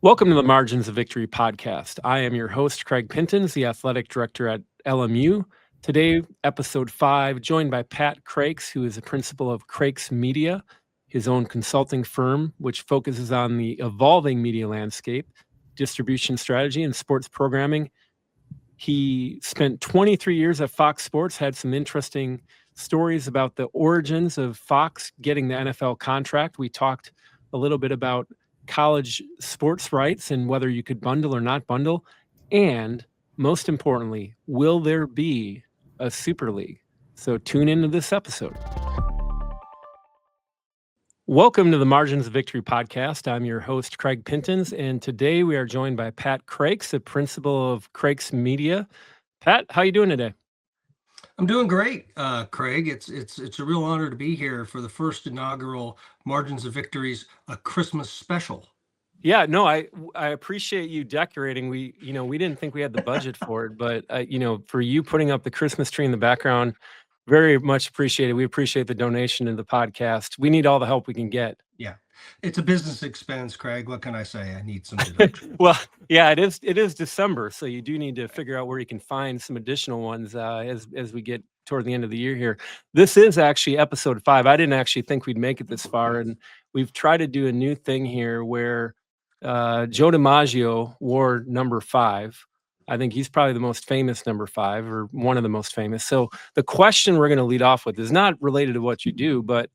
Welcome to the Margins of Victory podcast. I am your host, Craig Pintens, the athletic director at LMU. Today, episode 5, joined by Pat Crakes, who is a principal of Crakes Media, his own consulting firm, which focuses on the evolving media landscape, distribution strategy, and sports programming. He spent 23 years at Fox Sports, had some interesting stories about the origins of Fox getting the NFL contract. We talked a little bit about college sports rights and whether you could bundle or not bundle. And most importantly, will there be a Super League? So tune into this episode. Welcome to the Margins of Victory podcast. I'm your host, Craig Pintens, and today we are joined by Pat Crakes, the principal of Crakes Media. Pat, how you doing today? I'm doing great, Craig. It's a real honor to be here for the first inaugural Margins of Victories, a Christmas special. Yeah, no, I appreciate you decorating. We didn't think we had the budget for it, but for you putting up the Christmas tree in the background, very much appreciated. We appreciate the donation to the podcast. We need all the help we can get. Yeah, it's a business expense, Craig. What can I say? I need some deduction. Well, yeah, it is December, so you do need to figure out where you can find some additional ones as we get toward the end of the year here. This is actually episode 5. I didn't actually think we'd make it this far, and we've tried to do a new thing here where Joe DiMaggio wore number 5. I think he's probably the most famous number 5, or one of the most famous. So the question we're going to lead off with is not related to what you do, but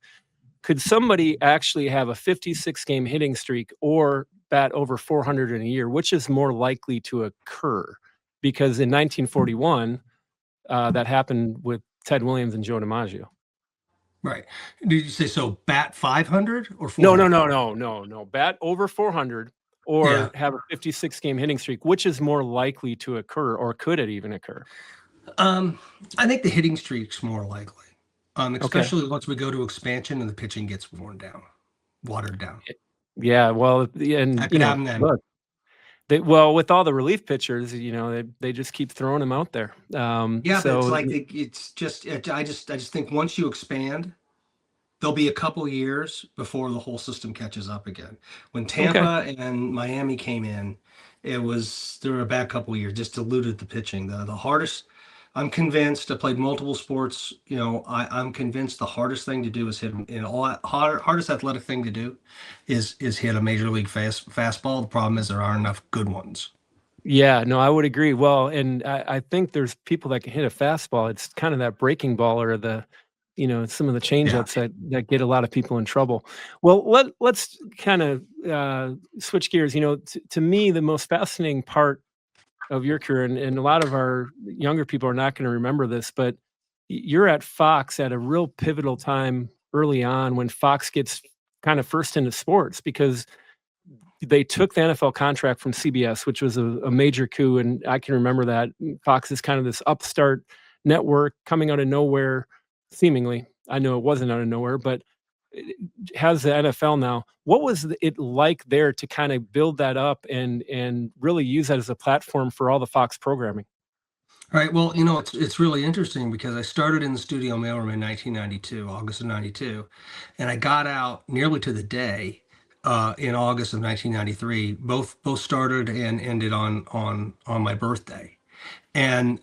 could somebody actually have a 56-game hitting streak or bat over 400 in a year? Which is more likely to occur? Because in 1941, that happened with Ted Williams and Joe DiMaggio. Right. Did you say so? Bat 500 or 400? No. Bat over 400 or have a 56-game hitting streak. Which is more likely to occur, or could it even occur? I think the hitting streak's more likely. Especially once we go to expansion and the pitching gets watered down. Yeah, well, and that could happen then. Look, with all the relief pitchers, they just keep throwing them out there. So it's like I just think once you expand, there'll be a couple years before the whole system catches up again. When Tampa and Miami came in, there were a bad couple of years, just diluted the pitching. The hardest. I'm convinced. I played multiple sports. I'm convinced the hardest thing to do is hit hardest athletic thing to do is hit a major league fastball. The problem is there aren't enough good ones. Yeah, no, I would agree. Well, and I think there's people that can hit a fastball. It's kind of that breaking ball or the, some of the changeups that get a lot of people in trouble. Well, let's kind of switch gears. To me, the most fascinating part of your career, and a lot of our younger people are not going to remember this, but you're at Fox at a real pivotal time early on when Fox gets kind of first into sports, because they took the NFL contract from CBS, which was a major coup. And I can remember that. Fox is kind of this upstart network coming out of nowhere, seemingly. I know it wasn't out of nowhere, but it has the NFL now. What was it like there to kind of build that up and really use that as a platform for all the Fox programming? All right. Well, it's really interesting because I started in the studio mailroom in 1992, August of 92, and I got out nearly to the day in August of 1993. Both started and ended on my birthday, and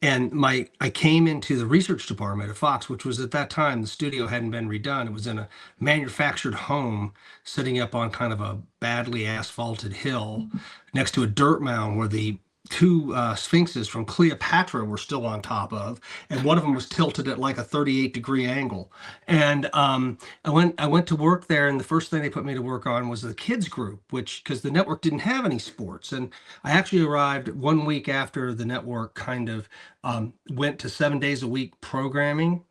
I came into the research department at Fox, which was at that time, the studio hadn't been redone. It was in a manufactured home sitting up on kind of a badly asphalted hill next to a dirt mound where the two sphinxes from Cleopatra were still on top of, and one of them was tilted at like a 38-degree angle. And I went to work there, and the first thing they put me to work on was the kids group, because the network didn't have any sports. And I actually arrived 1 week after the network kind of went to 7 days a week programming,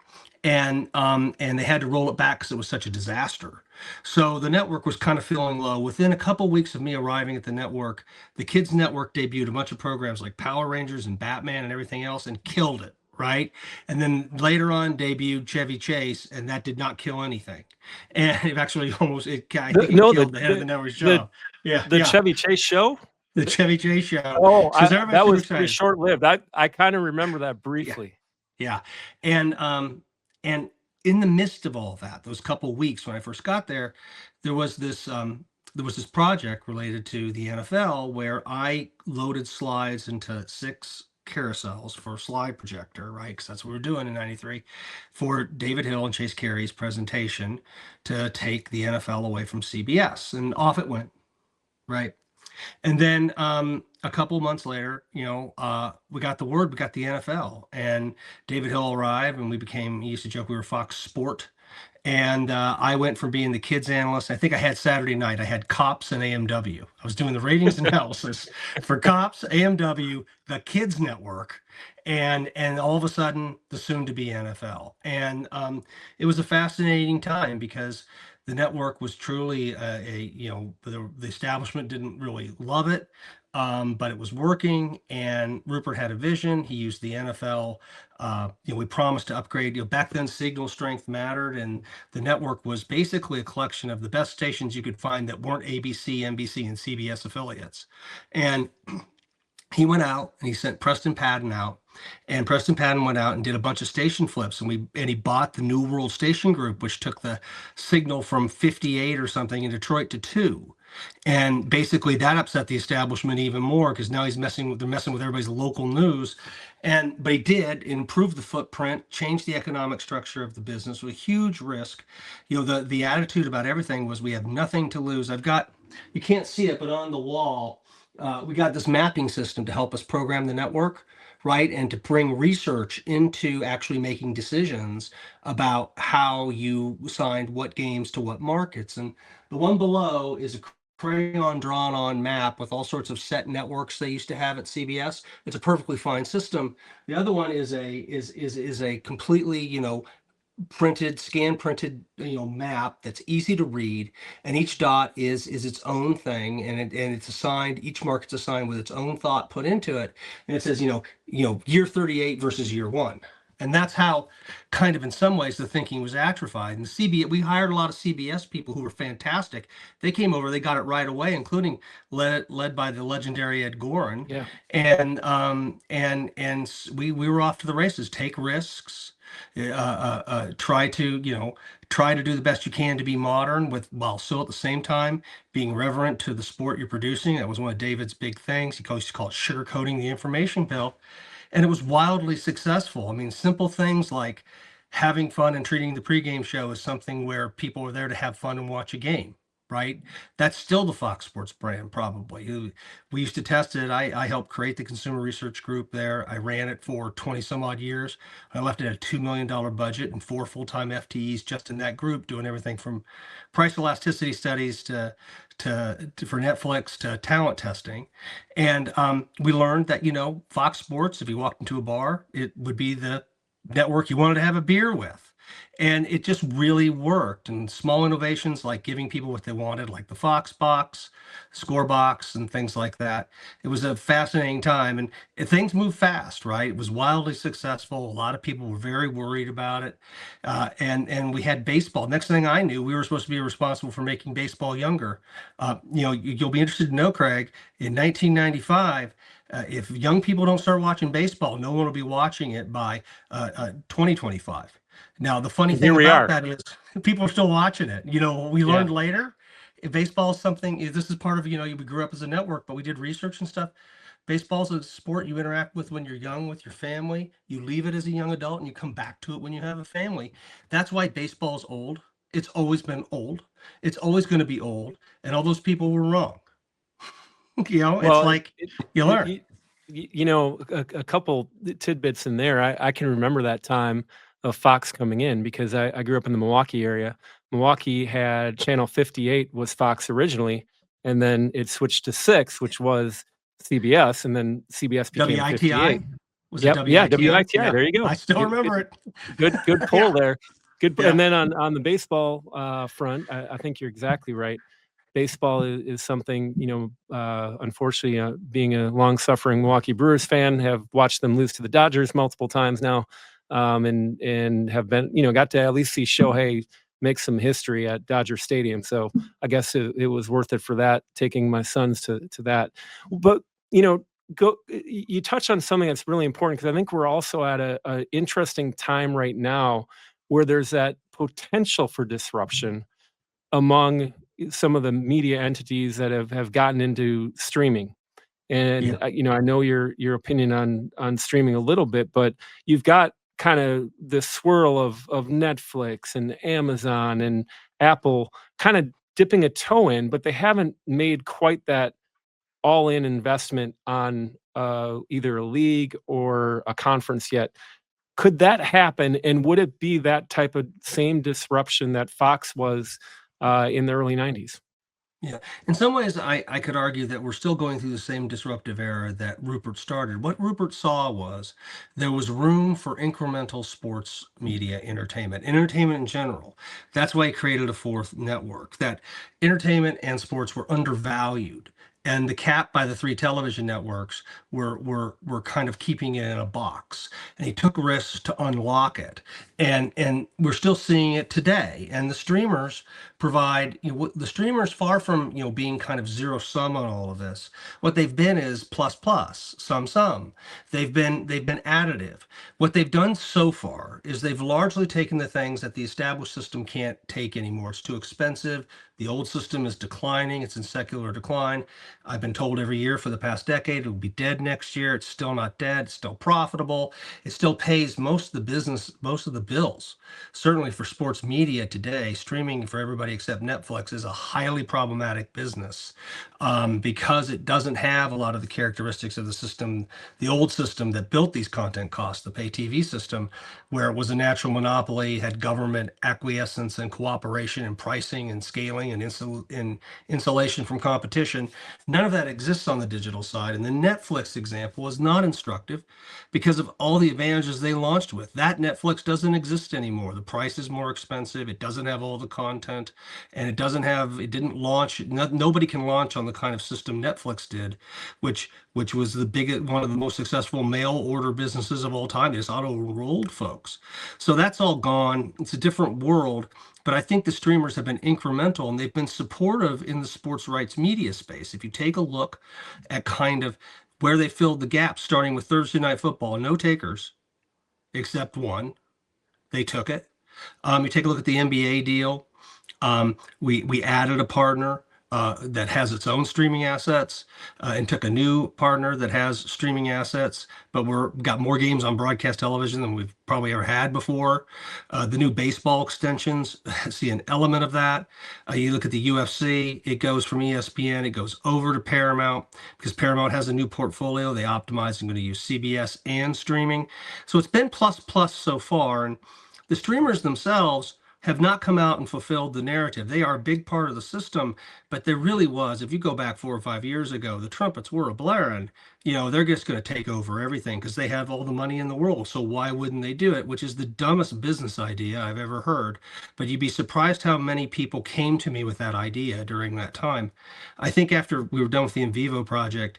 and they had to roll it back because it was such a disaster. So the network was kind of feeling low. Within a couple of weeks of me arriving at the network, the kids network debuted a bunch of programs like Power Rangers and Batman and everything else, and killed it, right? And then later on debuted Chevy Chase, and that did not kill anything. And it actually killed the head of the network show. The Chevy Chase show? The Chevy Chase show. Oh, that was pretty short-lived. I kind of remember that briefly. Yeah. And in the midst of all that, those couple weeks when I first got there, there was this there was this project related to the NFL where I loaded slides into 6 carousels for a slide projector, right? Because that's what we were doing in '93 for David Hill and Chase Carey's presentation to take the NFL away from CBS. And off it went, right? And then a couple of months later, we got the word, we got the NFL, and David Hill arrived, and we became. He used to joke we were Fox Sport, and I went from being the kids analyst. I think I had Saturday night. I had Cops and AMW. I was doing the ratings analysis for Cops, AMW, the Kids Network, and all of a sudden the soon-to-be NFL. And it was a fascinating time because the network was truly the establishment didn't really love it, but it was working, and Rupert had a vision. He used the NFL. We promised to upgrade. Back then, signal strength mattered, and the network was basically a collection of the best stations you could find that weren't ABC, NBC, and CBS affiliates. And he went out and he sent Preston Patton out, and Preston Patton went out and did a bunch of station flips, and he bought the New World Station Group, which took the signal from 58 or something in Detroit to 2. And basically that upset the establishment even more, because now they're messing with everybody's local news. But he did improve the footprint, change the economic structure of the business with a huge risk. The attitude about everything was, we have nothing to lose. You can't see it, but on the wall, we got this mapping system to help us program the network, right? And to bring research into actually making decisions about how you signed what games to what markets. And the one below is a crayon drawn on map with all sorts of set networks they used to have at CBS. It's a perfectly fine system. The other one is a completely, scan printed map that's easy to read, and each dot is its own thing, and it's assigned, each market's assigned with its own thought put into it, and it says year 38 versus year 1. And that's how, kind of in some ways, the thinking was atrophied. And we hired a lot of CBS people who were fantastic. They came over, they got it right away, including led by the legendary Ed Gorin. Yeah. And we were off to the races. Take risks, try to do the best you can to be modern, while still at the same time being reverent to the sport you're producing. That was one of David's big things. He used to call it sugarcoating the information bill. And it was wildly successful. I mean, simple things like having fun and treating the pregame show as something where people are there to have fun and watch a game, right? That's still the Fox Sports brand, probably. We used to test it. I helped create the consumer research group there. I ran it for 20 some odd years. I left it at a $2 million budget and 4 full-time FTEs just in that group, doing everything from price elasticity studies for Netflix to talent testing. And we learned that, Fox Sports, if you walked into a bar, it would be the network you wanted to have a beer with. And it just really worked. And small innovations like giving people what they wanted, like the Fox box, score box, and things like that. It was a fascinating time, and things move fast, right? It was wildly successful. A lot of people were very worried about it. And we had baseball. Next thing I knew, we were supposed to be responsible for making baseball younger. You'll be interested to know, Craig, in 1995, if young people don't start watching baseball, no one will be watching it by 2025. Now, the funny thing about that is people are still watching it. We learned later, if baseball is something, this is part of, we grew up as a network, but we did research and stuff. Baseball is a sport you interact with when you're young with your family. You leave it as a young adult and you come back to it when you have a family. That's why baseball is old. It's always been old. It's always going to be old. And all those people were wrong. It's like you learn. A couple tidbits in there. I can remember that time of Fox coming in, because I grew up in the Milwaukee area. Milwaukee had channel 58 was Fox originally, and then it switched to 6, which was CBS, and then CBS became WITI? 58. Was it WITI? Yeah, WITI. Yeah. There you go. I still remember it. Good pull there. Good. Yeah. And then on the baseball front, I think you're exactly right. Baseball is something, unfortunately, being a long-suffering Milwaukee Brewers fan, have watched them lose to the Dodgers multiple times now, and have been, got to at least see Shohei make some history at Dodger Stadium. So I guess it was worth it for that, taking my sons to that. But, you touch on something that's really important, because I think we're also at a interesting time right now where there's that potential for disruption among some of the media entities that have gotten into streaming. And, Yeah. I know your opinion on streaming a little bit, but you've got kinda the swirl of Netflix and Amazon and Apple kinda dipping a toe in, but they haven't made quite that all-in investment on, either a league or a conference yet. Could that happen, and would it be that type of same disruption that Fox was, in the early '90s? Yeah. In some ways, I could argue that we're still going through the same disruptive era that Rupert started. What Rupert saw was there was room for incremental sports media entertainment in general. That's why he created a fourth network, that entertainment and sports were undervalued. And the cap by the three television networks were kind of keeping it in a box. And he took risks to unlock it. And we're still seeing it today. And the streamers provide, the streamers, far from being kind of zero sum on all of this, what they've been is plus plus sum. They've been additive. What they've done so far is they've largely taken the things that the established system can't take anymore. It's too expensive. The old system is declining. It's in secular decline. I've been told every year for the past decade it will be dead next year. It's still not dead. It's still profitable. It still pays most of the business, most of the bills. Certainly for sports media today, streaming for everybody except Netflix is a highly problematic business, because it doesn't have a lot of the characteristics of the system, the old system that built these content costs, the pay TV system, where it was a natural monopoly, had government acquiescence and cooperation and pricing and scaling and insulation from competition. None of that exists on the digital side. And the Netflix example is not instructive because of all the advantages they launched with. That Netflix doesn't exist anymore. The price is more expensive. It doesn't have all the content, and it didn't launch. Nobody can launch on the kind of system Netflix did, which was the biggest, one of the most successful mail order businesses of all time. They just auto enrolled folks. So that's all gone. It's a different world. But I think the streamers have been incremental, and they've been supportive in the sports rights media space. If you take a look at kind of where they filled the gaps, starting with Thursday Night Football, no takers except one. They took it. You take a look at the NBA deal. We added a partner that has its own streaming assets, and took a new partner that has streaming assets, but we're got more games on broadcast television than we've probably ever had before. The new baseball extensions see an element of that. You look at the UFC, it goes from ESPN, it goes over to Paramount because Paramount has a new portfolio. They optimize and going to use CBS and streaming. So it's been plus plus so far. And the streamers themselves have not come out and fulfilled the narrative. They are a big part of the system, but there really was, if you go back 4 or 5 years ago, the trumpets were a blaring. They're just going to take over everything because they have all the money in the world. So why wouldn't they do it? Which is the dumbest business idea I've ever heard. But you'd be surprised how many people came to me with that idea during that time. I think after we were done with the In Vivo project,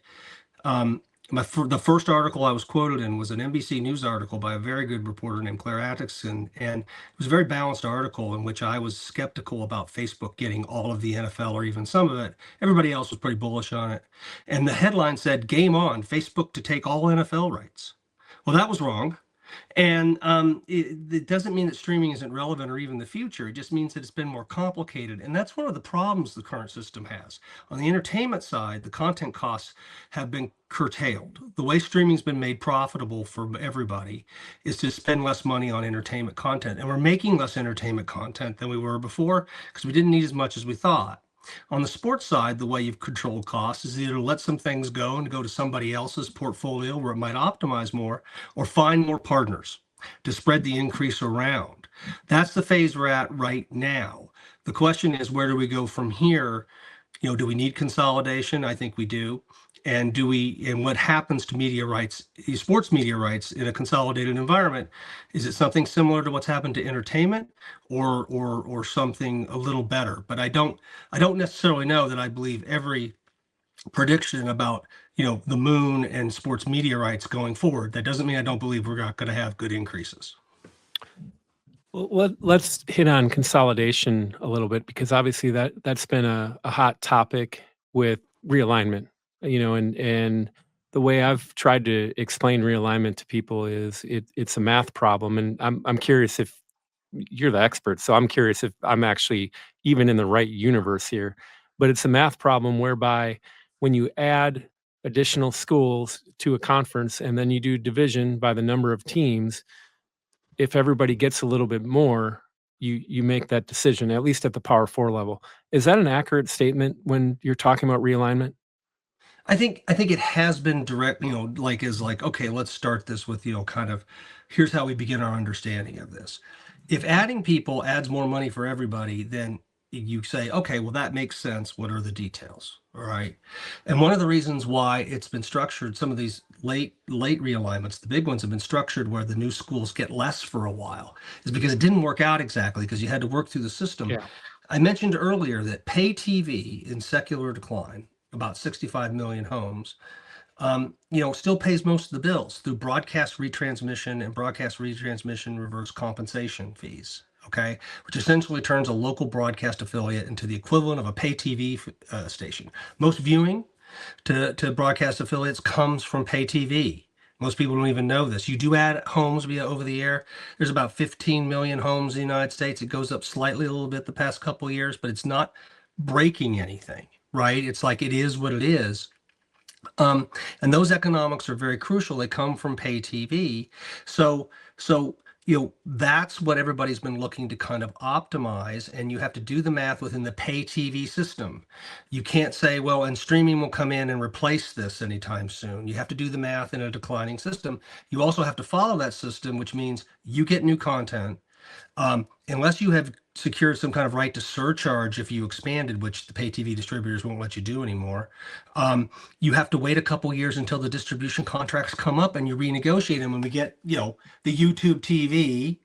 um, the first article I was quoted in was an NBC News article by a very good reporter named Claire Atkinson, and it was a very balanced article in which I was skeptical about Facebook getting all of the NFL or even some of it. Everybody else was pretty bullish on it. And the headline said, "Game on, Facebook to take all NFL rights." Well, that was wrong. And it doesn't mean that streaming isn't relevant or even the future. It just means that it's been more complicated. And that's one of the problems the current system has. On the entertainment side, the content costs have been curtailed. The way streaming's been made profitable for everybody is to spend less money on entertainment content. And we're making less entertainment content than we were before because we didn't need as much as we thought. On the sports side, the way you've controlled costs is either let some things go and go to somebody else's portfolio where it might optimize more, or find more partners to spread the increase around. That's the phase we're at right now. The question is, where do we go from here? Do we need consolidation? I think we do. And what happens to media rights, sports media rights in a consolidated environment? Is it something similar to what's happened to entertainment, or something a little better? But I don't necessarily know that I believe every prediction about the moon and sports media rights going forward. That doesn't mean I don't believe we're not going to have good increases. Well, let's hit on consolidation a little bit because obviously that's been a hot topic with realignment. And the way I've tried to explain realignment to people is it's a math problem, and I'm curious you're the expert, so I'm curious if I'm actually even in the right universe here. But it's a math problem whereby when you add additional schools to a conference and then you do division by the number of teams, if everybody gets a little bit more, you make that decision, at least at the Power 4 level. Is that an accurate statement when you're talking about realignment? I think it has been direct, like is like, okay, let's start this with, kind of here's how we begin our understanding of this. If adding people adds more money for everybody, then you say, okay, well, that makes sense. What are the details? All right. And one of the reasons why it's been structured, some of these late realignments, the big ones have been structured where the new schools get less for a while, is because it didn't work out exactly because you had to work through the system. Yeah. I mentioned earlier that pay TV in secular decline, about 65 million homes, still pays most of the bills through broadcast retransmission and broadcast retransmission reverse compensation fees. Okay, which essentially turns a local broadcast affiliate into the equivalent of a pay TV station. Most viewing to broadcast affiliates comes from pay TV. Most people don't even know this. You do add homes via over the air. There's about 15 million homes in the United States. It goes up slightly a little bit the past couple of years, but it's not breaking anything, right? It's like it is what it is. Um, and those economics are very crucial. They come from pay TV. So that's what everybody's been looking to kind of optimize, and you have to do the math within the pay TV system. You can't say, well, and streaming will come in and replace this anytime soon. You have to do the math in a declining system. You also have to follow that system, which means you get new content. Unless you have secured some kind of right to surcharge if you expanded, which the pay TV distributors won't let you do anymore, you have to wait a couple years until the distribution contracts come up and you renegotiate them. And we get, the YouTube TV,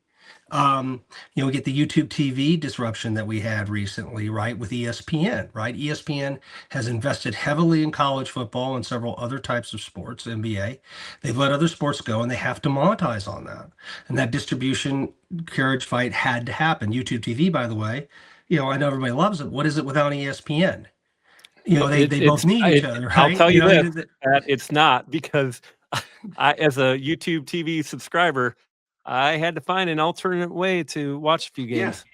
we get the YouTube TV disruption that we had recently, right, with ESPN, right? ESPN has invested heavily in college football and several other types of sports, NBA. They've let other sports go and they have to monetize on that. And that distribution carriage fight had to happen. YouTube TV, by the way, I know everybody loves it. What is it without ESPN? They both need each other, I'll right? tell you this, that it's not, because as a YouTube TV subscriber, I had to find an alternate way to watch a few Yeah. games.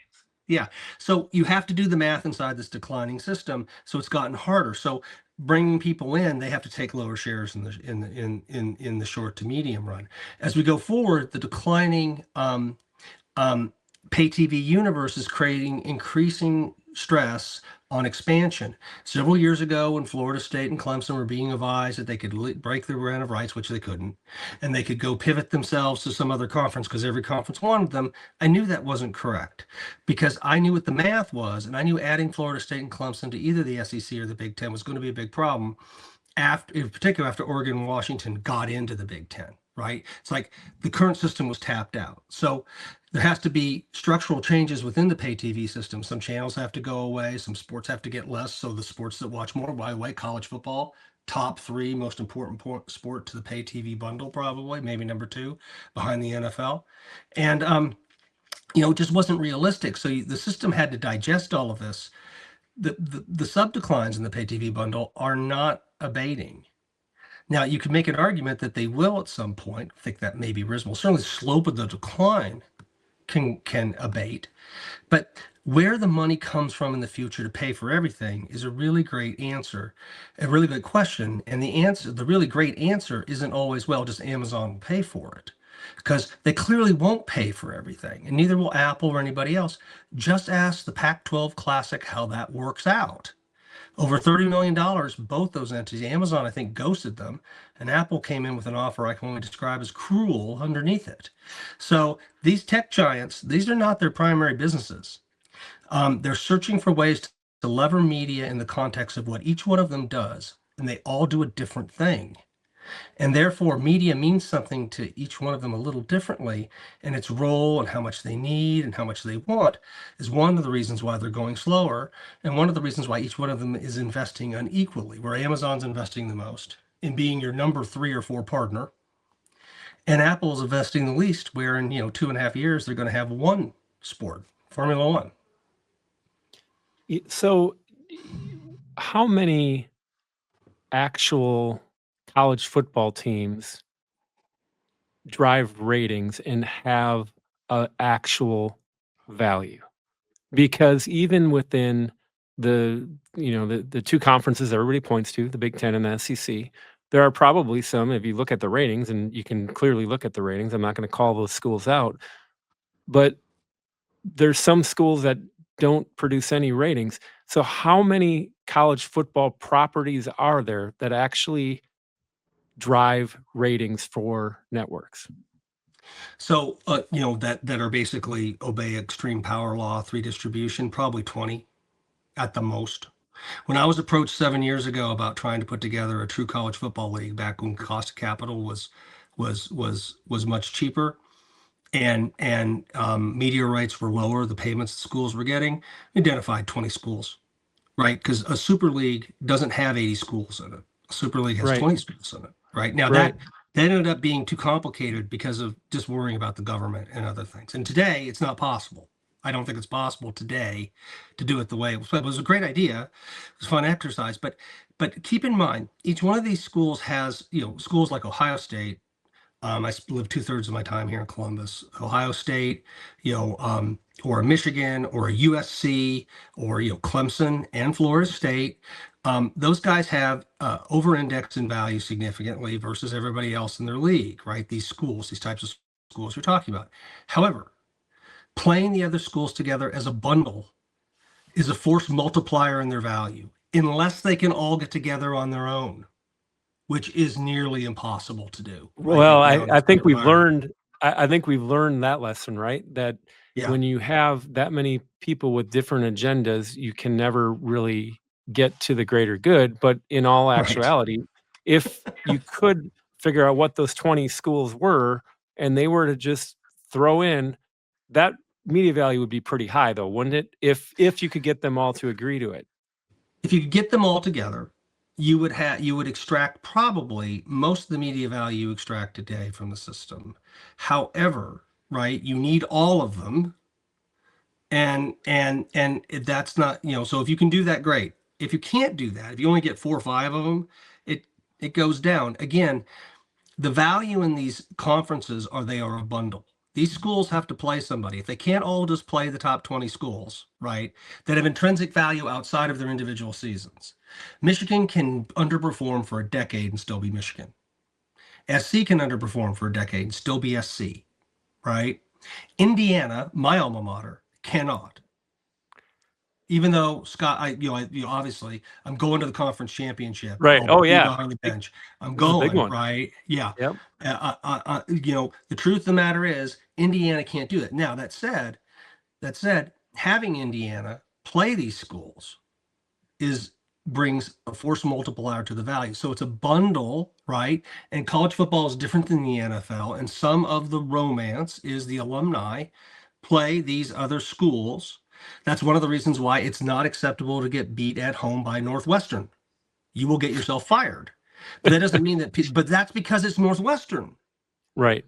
Yeah. So you have to do the math inside this declining system. So it's gotten harder. So bringing people in, they have to take lower shares in the short to medium run. As we go forward, the declining pay TV universe is creating increasing stress on expansion. Several years ago, when Florida State and Clemson were being advised that they could break the grant of rights, which they couldn't, and they could go pivot themselves to some other conference because every conference wanted them, I knew that wasn't correct because I knew what the math was, and I knew adding Florida State and Clemson to either the SEC or the Big Ten was going to be a big problem. In particular, after Oregon and Washington got into the Big Ten, right? It's like the current system was tapped out. So there has to be structural changes within the pay TV system. Some channels have to go away. Some sports have to get less. So the sports that watch more, by the way, college football, top three most important sport to the pay TV bundle, probably, maybe number two behind the NFL. And, it just wasn't realistic. So the system had to digest all of this. The sub declines in the pay TV bundle are not abating. Now, you could make an argument that they will at some point. I think that may be reasonable. Certainly, the slope of the decline can abate, but where the money comes from in the future to pay for everything is a really great answer, a really good question. And the really great answer isn't always, well, just Amazon will pay for it, because they clearly won't pay for everything, and neither will Apple or anybody else. Just ask the Pac-12 Classic how that works out. Over $30 million, both those entities. Amazon, I think, ghosted them, and Apple came in with an offer I can only describe as cruel underneath it. So these tech giants, these are not their primary businesses. They're searching for ways to lever media in the context of what each one of them does, and they all do a different thing. And therefore, media means something to each one of them a little differently, and its role and how much they need and how much they want is one of the reasons why they're going slower, and one of the reasons why each one of them is investing unequally, where Amazon's investing the most in being your number 3 or 4 partner, and Apple's investing the least, where in 2.5 years they're going to have one sport, Formula One. So, how many actual college football teams drive ratings and have a actual value, because even within the two conferences everybody points to, the Big Ten and the SEC, there are probably some, if you look at the ratings, and you can clearly look at the ratings, I'm not going to call those schools out, but there's some schools that don't produce any ratings. So how many college football properties are there that actually drive ratings for networks? So, that are basically obey extreme power law, three distribution, probably 20 at the most. When I was approached 7 years ago about trying to put together a true college football league back when cost of capital was much cheaper, and media rights were lower, the payments the schools were getting, we identified 20 schools, right? Because a super league doesn't have 80 schools in it. A super league has Right, 20 schools in it, right? Now right. that ended up being too complicated because of just worrying about the government and other things. And today it's not possible. I don't think it's possible today to do it the way it was. It was a great idea. It was fun exercise, but keep in mind, each one of these schools has, schools like Ohio State. I lived 2/3 of my time here in Columbus. Ohio State, or Michigan, or a USC, or Clemson and Florida State. Those guys have over-indexed in value significantly versus everybody else in their league, right? These schools, these types of schools we're talking about. However, playing the other schools together as a bundle is a force multiplier in their value, unless they can all get together on their own, which is nearly impossible to do, right? Well, Now in I this think we've environment. learned I think we've learned that lesson, right? That Yeah, when you have that many people with different agendas, you can never really get to the greater good. But in all right. actuality, if you could figure out what those 20 schools were and they were to just throw in, that media value would be pretty high though, wouldn't it? If you could get them all to agree to it. If you could get them all together, you would extract probably most of the media value you extract today from the system. However, right, you need all of them, and that's not, so if you can do that, great. If you can't do that, if you only get 4 or 5 of them, it goes down. Again, the value in these conferences are they are a bundle. These schools have to play somebody. If they can't all just play the top 20 schools, right, that have intrinsic value outside of their individual seasons. Michigan can underperform for a decade and still be Michigan. SC can underperform for a decade and still be SC, right? Indiana, my alma mater, cannot. Even though Scott, obviously, I'm going to the conference championship. Right. I'll Oh be yeah. behind the Big, bench. I'm this is a big going, one. right? Yeah. Yep. The truth of the matter is, Indiana can't do it. Now, that said, having Indiana play these schools is brings a force multiplier to the value. So it's a bundle, right? And college football is different than the NFL. And some of the romance is the alumni play these other schools. That's one of the reasons why it's not acceptable to get beat at home by Northwestern. You will get yourself fired. But that doesn't mean that, but that's because it's Northwestern. Right.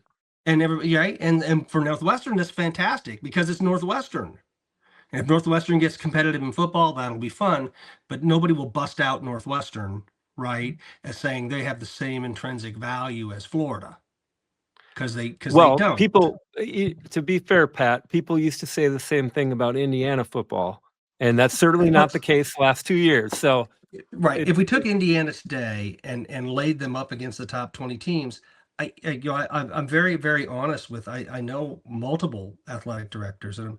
And everybody, right? And for Northwestern, that's fantastic because it's Northwestern. And if Northwestern gets competitive in football, that'll be fun. But nobody will bust out Northwestern, right, as saying they have the same intrinsic value as Florida, because they Well, don't. to be fair, Pat, people used to say the same thing about Indiana football, and that's certainly not the case last 2 years. So Right. it, If we took Indiana today and laid them up against the top 20 teams, I'm very, very honest with, I know multiple athletic directors, and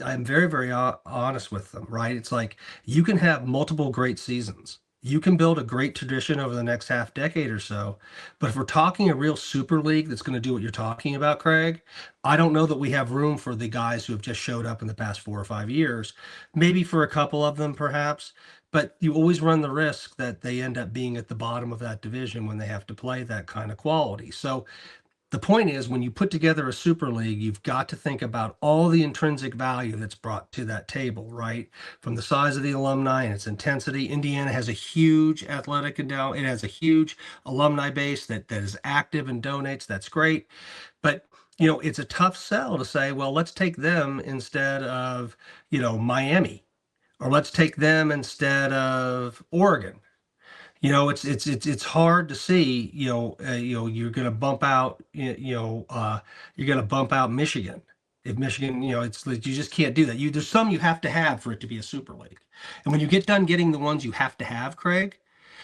I'm very, very honest with them, right? It's like you can have multiple great seasons. You can build a great tradition over the next half decade or so. But if we're talking a real super league that's going to do what you're talking about, Craig, I don't know that we have room for the guys who have just showed up in the past 4 or 5 years. Maybe for a couple of them, perhaps, but you always run the risk that they end up being at the bottom of that division when they have to play that kind of quality. So the point is, when you put together a super league, you've got to think about all the intrinsic value that's brought to that table, right? From the size of the alumni and its intensity. Indiana has a huge athletic endowment. It has a huge alumni base that is active and donates. That's great. But it's a tough sell to say, well, let's take them instead of, Miami, or let's take them instead of Oregon. It's hard to see. You're going to bump out. You're going to bump out Michigan. If Michigan, it's like you just can't do that. There's some you have to have for it to be a super league. And when you get done getting the ones you have to have, Craig,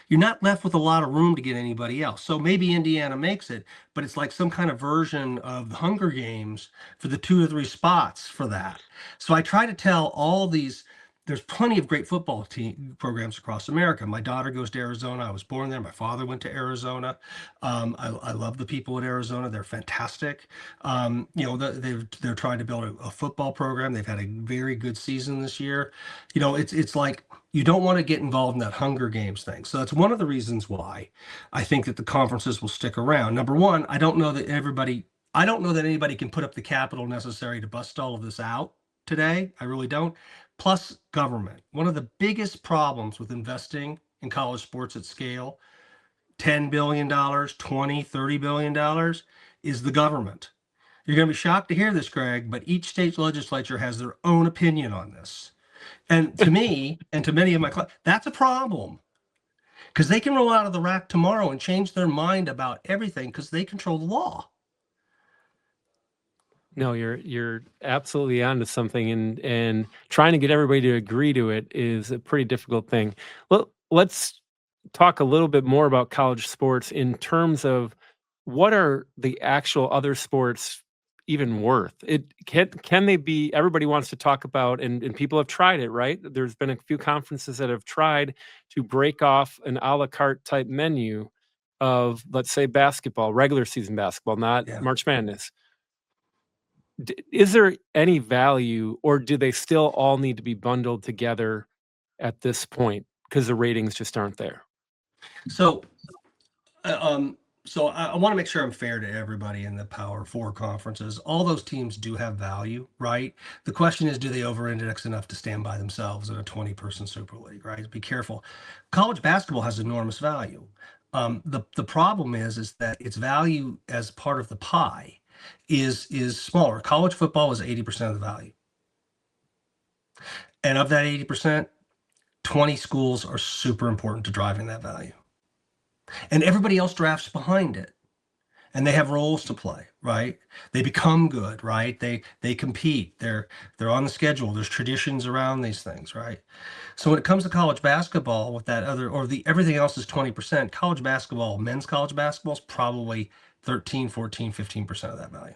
you're not left with a lot of room to get anybody else. So maybe Indiana makes it, but it's like some kind of version of the Hunger Games for the 2 or 3 spots for that. So I try to tell all these. There's plenty of great football team programs across America. My daughter goes to Arizona. I was born there. My father went to Arizona. I love the people in Arizona. They're fantastic. They're trying to build a football program. They've had a very good season this year. It's like you don't want to get involved in that Hunger Games thing. So that's one of the reasons why I think that the conferences will stick around. Number one, I don't know that anybody can put up the capital necessary to bust all of this out today. I really don't. Plus government. One of the biggest problems with investing in college sports at scale, $10 billion, 20, $30 billion, is the government. You're going to be shocked to hear this, Greg, but each state legislature has their own opinion on this. And to me, and to many of my clients, that's a problem. Because they can roll out of the rack tomorrow and change their mind about everything because they control the law. No, you're absolutely onto something, and trying to get everybody to agree to it is a pretty difficult thing. Well, let's talk a little bit more about college sports in terms of what are the actual other sports even worth? Can they be? Everybody wants to talk about, and people have tried it, right? There's been a few conferences that have tried to break off an a la carte type menu of, let's say, basketball, regular season basketball, not Yeah. March Madness. Is there any value, or do they still all need to be bundled together at this point because the ratings just aren't there? So, I want to make sure I'm fair to everybody in the Power Four conferences. All those teams do have value, right? The question is, do they over-index enough to stand by themselves in a 20-person Super League, right? Be careful. College basketball has enormous value. The problem is that its value as part of the pie is smaller. College football is 80% of the value. And of that 80%, 20 schools are super important to driving that value. And everybody else drafts behind it. And they have roles to play, right? They become good, right? They compete. They're on the schedule. There's traditions around these things, right? So when it comes to college basketball with that other, or everything else is 20%, college basketball, men's college basketball is probably 13, 14, 15% of that value.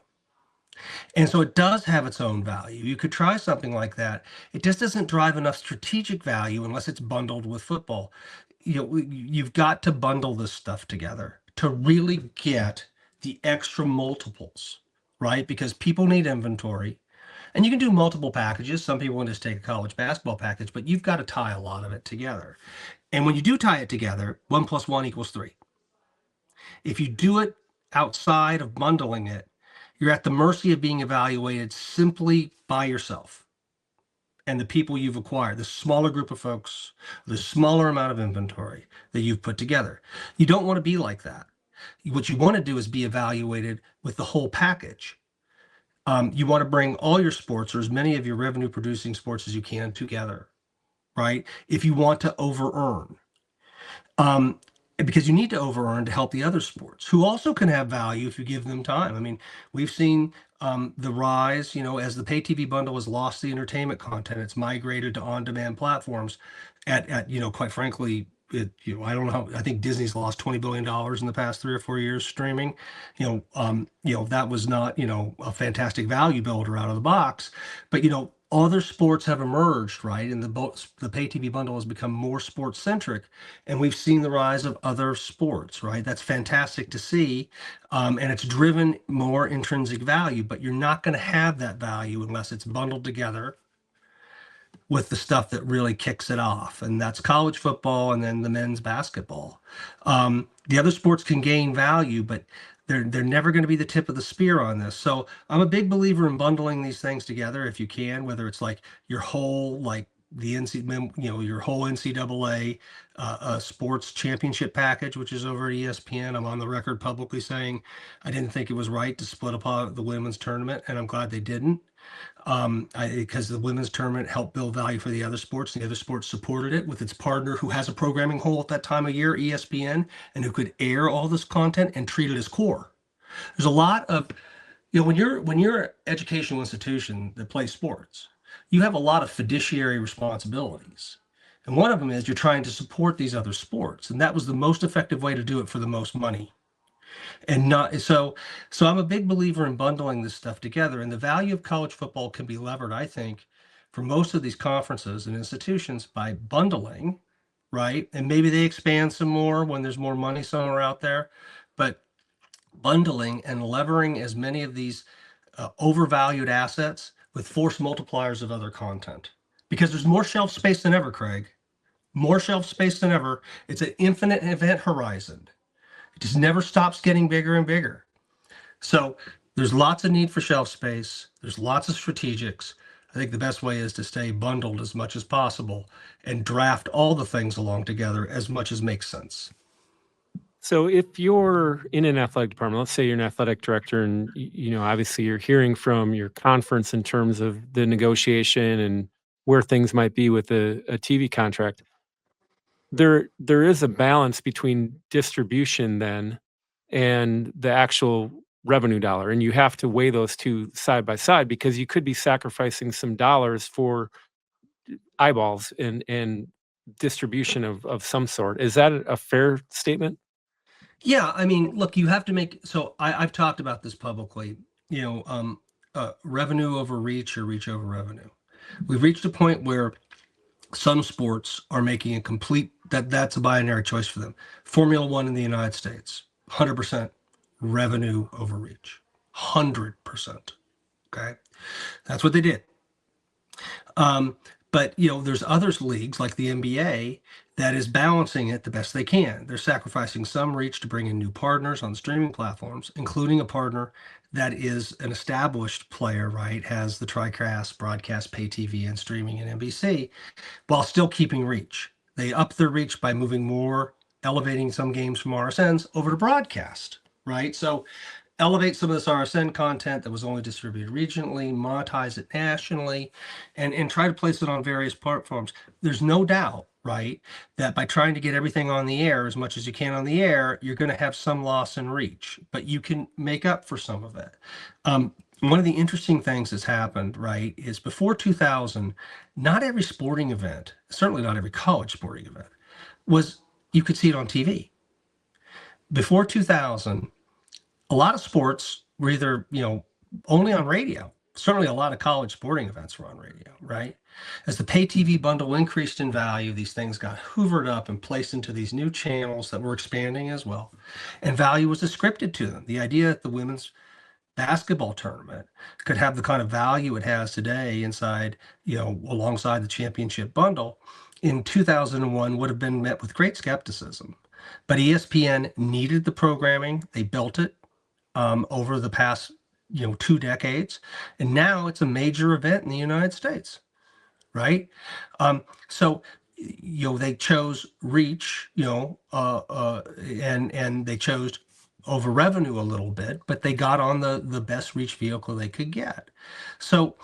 And so it does have its own value. You could try something like that. It just doesn't drive enough strategic value unless it's bundled with football. You've got to bundle this stuff together to really get the extra multiples, right? Because people need inventory. And you can do multiple packages. Some people want to just take a college basketball package, but you've got to tie a lot of it together. And when you do tie it together, 1 + 1 = 3. If you do it outside of bundling it, you're at the mercy of being evaluated simply by yourself and the people you've acquired, the smaller group of folks, the smaller amount of inventory that you've put together. You don't want to be like that. What you want to do is be evaluated with the whole package. You want to bring all your sports, or as many of your revenue producing sports as you can, together, right? If you want to over-earn. Because you need to over-earn to help the other sports, who also can have value if you give them time. I mean, we've seen the rise, as the pay TV bundle has lost the entertainment content, it's migrated to on-demand platforms at quite frankly, I don't know. I think Disney's lost $20 billion in the past 3 or 4 years streaming. That was not, a fantastic value builder out of the box, but other sports have emerged, right? And the pay TV bundle has become more sports centric, and we've seen the rise of other sports, right? That's fantastic to see, and it's driven more intrinsic value. But you're not going to have that value unless it's bundled together with the stuff that really kicks it off, and that's college football and then the men's basketball. The other sports can gain value, but they're never going to be the tip of the spear on this. So I'm a big believer in bundling these things together if you can, whether it's like your whole, like the your whole NCAA sports championship package, which is over at ESPN. I'm on the record publicly saying I didn't think it was right to split apart the women's tournament, and I'm glad they didn't. Because the women's tournament helped build value for the other sports, and the other sports supported it with its partner who has a programming hole at that time of year, ESPN, and who could air all this content and treat it as core. There's a lot of When you're an educational institution that plays sports, you have a lot of fiduciary responsibilities. And one of them is you're trying to support these other sports. And that was the most effective way to do it for the most money. And not so I'm a big believer in bundling this stuff together. And the value of college football can be levered, I think, for most of these conferences and institutions by bundling, right? And maybe they expand some more when there's more money somewhere out there. But bundling and levering as many of these overvalued assets with force multipliers of other content. Because there's more shelf space than ever, Craig. More shelf space than ever. It's an infinite event horizon. It just never stops getting bigger and bigger. So there's lots of need for shelf space. There's lots of strategics. I think the best way is to stay bundled as much as possible and draft all the things along together as much as makes sense. So if you're in an athletic department, let's say you're an athletic director and obviously you're hearing from your conference in terms of the negotiation and where things might be with a TV contract. There is a balance between distribution then and the actual revenue dollar, and you have to weigh those two side by side because you could be sacrificing some dollars for eyeballs and distribution of some sort. Is that a fair statement? Yeah, I mean, look, you have to make, so I've talked about this publicly, revenue over reach or reach over revenue. We've reached a point where some sports are making a complete, that's a binary choice for them. Formula One in the United States, 100% revenue over reach, 100%. Okay. That's what they did. But there's other leagues like the NBA that is balancing it the best they can. They're sacrificing some reach to bring in new partners on streaming platforms, including a partner that is an established player, right? Has the TriCast, broadcast, pay TV, and streaming in NBC, while still keeping reach. They up their reach by moving more, elevating some games from RSNs over to broadcast, right? So elevate some of this RSN content that was only distributed regionally, monetize it nationally, and try to place it on various platforms. There's no doubt, right, that by trying to get everything on the air as much as you can on the air, you're going to have some loss in reach, but you can make up for some of it. One of the interesting things that's happened, right, is before 2000, not every sporting event, certainly not every college sporting event, you could see it on TV. Before 2000, a lot of sports were either, only on radio. Certainly a lot of college sporting events were on radio, right? As the pay TV bundle increased in value, these things got hoovered up and placed into these new channels that were expanding as well. And value was ascripted to them. The idea that the women's basketball tournament could have the kind of value it has today inside, alongside the championship bundle in 2001 would have been met with great skepticism. But ESPN needed the programming. They built it over the past 2 decades, and now it's a major event in the United States, right? So they chose reach, and they chose over revenue a little bit, but they got on the best reach vehicle they could get. So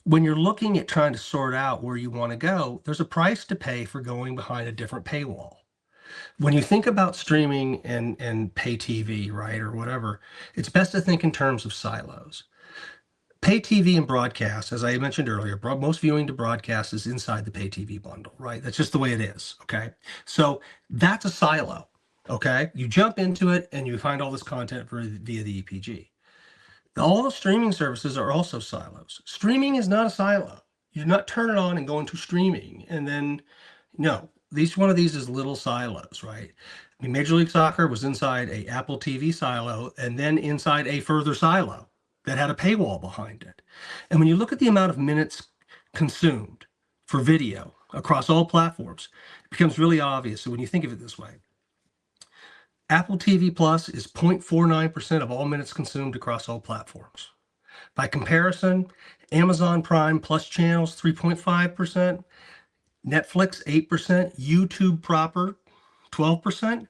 when you're looking at trying to sort out where you want to go, there's a price to pay for going behind a different paywall. When you think about streaming and pay TV, right, or whatever, it's best to think in terms of silos. Pay TV and broadcast, as I mentioned earlier, most viewing to broadcast is inside the pay TV bundle, right? That's just the way it is, okay? So that's a silo, okay? You jump into it and you find all this content via the EPG. All the streaming services are also silos. Streaming is not a silo. You do not turn it on and go into streaming and then, no. Each one of these is little silos, right? I mean, Major League Soccer was inside a Apple TV silo and then inside a further silo that had a paywall behind it. And when you look at the amount of minutes consumed for video across all platforms, it becomes really obvious. So when you think of it this way, Apple TV Plus is 0.49% of all minutes consumed across all platforms. By comparison, Amazon Prime Plus channels, 3.5%. Netflix, 8%, YouTube proper, 12%,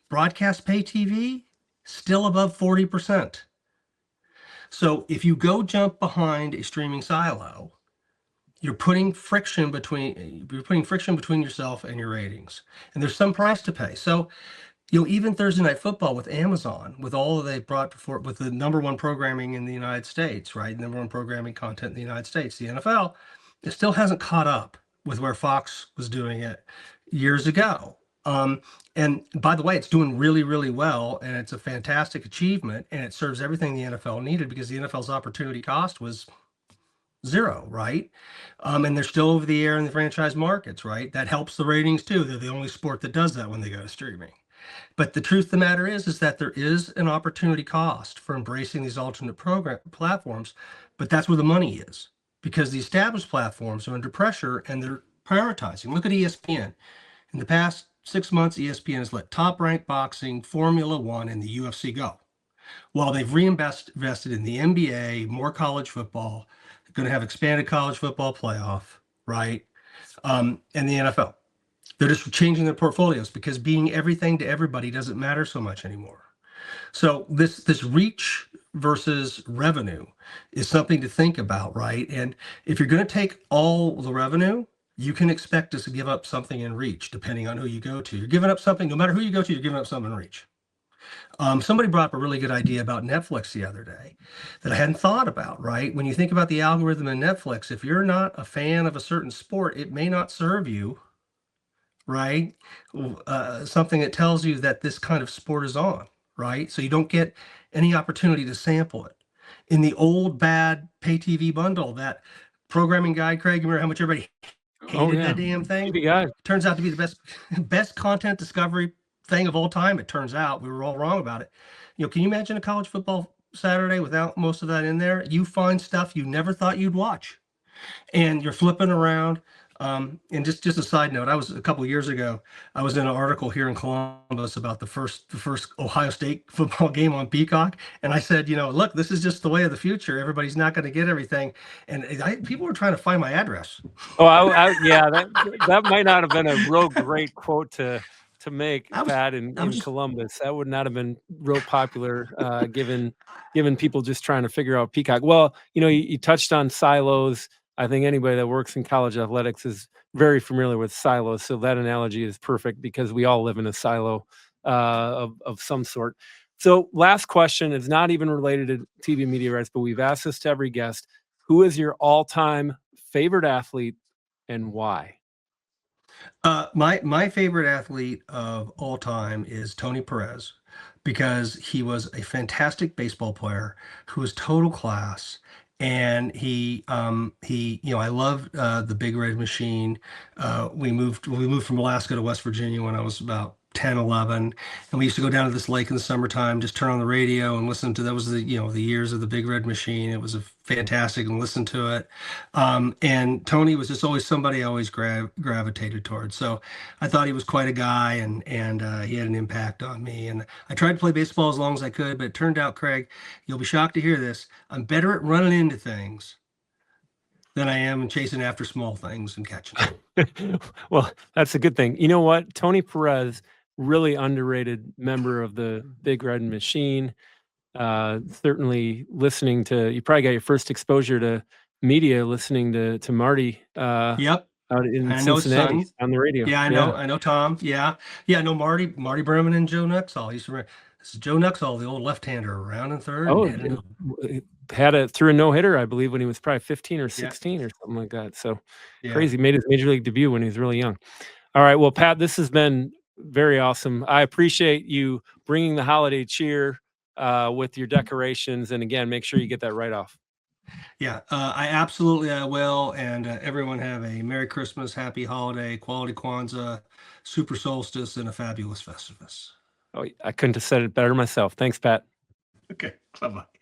broadcast pay TV, still above 40%. So if you go jump behind a streaming silo, you're putting friction between yourself and your ratings. And there's some price to pay. So Even Thursday Night Football with Amazon, with all that they brought before, with the number one programming in the United States, right? Number one programming content in the United States, the NFL, it still hasn't caught up with where Fox was doing it years ago. And by the way, it's doing really, really well, and it's a fantastic achievement, and it serves everything the NFL needed because the NFL's opportunity cost was zero, right? And they're still over the air in the franchise markets, right? That helps the ratings too. They're the only sport that does that when they go to streaming. But the truth of the matter is that there is an opportunity cost for embracing these alternate program platforms, but that's where the money is because the established platforms are under pressure and they're prioritizing. Look at ESPN. In the past 6 months, ESPN has let Top Rank Boxing, Formula One, and the UFC go. While they've reinvested in the NBA, more college football, they're going to have expanded college football playoff, right? And the NFL. They're just changing their portfolios because being everything to everybody doesn't matter so much anymore. So this reach versus revenue is something to think about, right? And if you're going to take all the revenue, you can expect us to give up something in reach, depending on who you go to. You're giving up something, no matter who you go to, you're giving up something in reach. Somebody brought up a really good idea about Netflix the other day that I hadn't thought about, right? When you think about the algorithm in Netflix, if you're not a fan of a certain sport, it may not serve you, right? Something that tells you that this kind of sport is on, right? So you don't get any opportunity to sample it. In the old bad pay TV bundle, that programming guide, Craig, you remember how much everybody hated that damn thing? TV Guide. Turns out to be the best content discovery thing of all time. It turns out we were all wrong about it. Can you imagine a college football Saturday without most of that in there? You find stuff you never thought you'd watch, and you're flipping around. And just a side note, I was a couple of years ago, I was in an article here in Columbus about the first Ohio State football game on Peacock, and I said, look, this is just the way of the future. Everybody's not going to get everything, and people were trying to find my address. Oh, yeah, that might not have been a real great quote to make, Pat, in Columbus. That would not have been real popular, given people just trying to figure out Peacock. Well, you touched on silos. I think anybody that works in college athletics is very familiar with silos. So that analogy is perfect because we all live in a silo of some sort. So last question is not even related to TV media rights, but we've asked this to every guest. Who is your all-time favorite athlete and why? My favorite athlete of all time is Tony Perez because he was a fantastic baseball player who was total class. And he I love the Big Red Machine. We moved from Alaska to West Virginia when I was about 10, 11, and we used to go down to this lake in the summertime, just turn on the radio and listen to, that was the years of the Big Red Machine. It was fantastic, and listen to it. And Tony was just always somebody I always gravitated towards. So I thought he was quite a guy, and he had an impact on me. And I tried to play baseball as long as I could, but it turned out, Craig, you'll be shocked to hear this, I'm better at running into things than I am chasing after small things and catching them. Well, that's a good thing. You know what? Tony Perez, really underrated member of the Big Red Machine. Certainly listening to, you probably got your first exposure to media listening to Marty Yep. out in I know Cincinnati on the radio. Yeah, I know Tom. Yeah. I know Marty Berman and Joe Nuxall. This is Joe Nuxall, the old left-hander, around in third. Oh, threw a no-hitter, I believe, when he was probably 15 or 16 or something like that. So crazy. Made his major league debut when he was really young. All right. Well, Pat, this has been very awesome. I appreciate you bringing the holiday cheer with your decorations. And again, make sure you get that right off. Yeah, I will. And everyone have a Merry Christmas, Happy Holiday, Quality Kwanzaa, Super Solstice, and a fabulous Festivus. Oh, I couldn't have said it better myself. Thanks, Pat. Okay, bye-bye.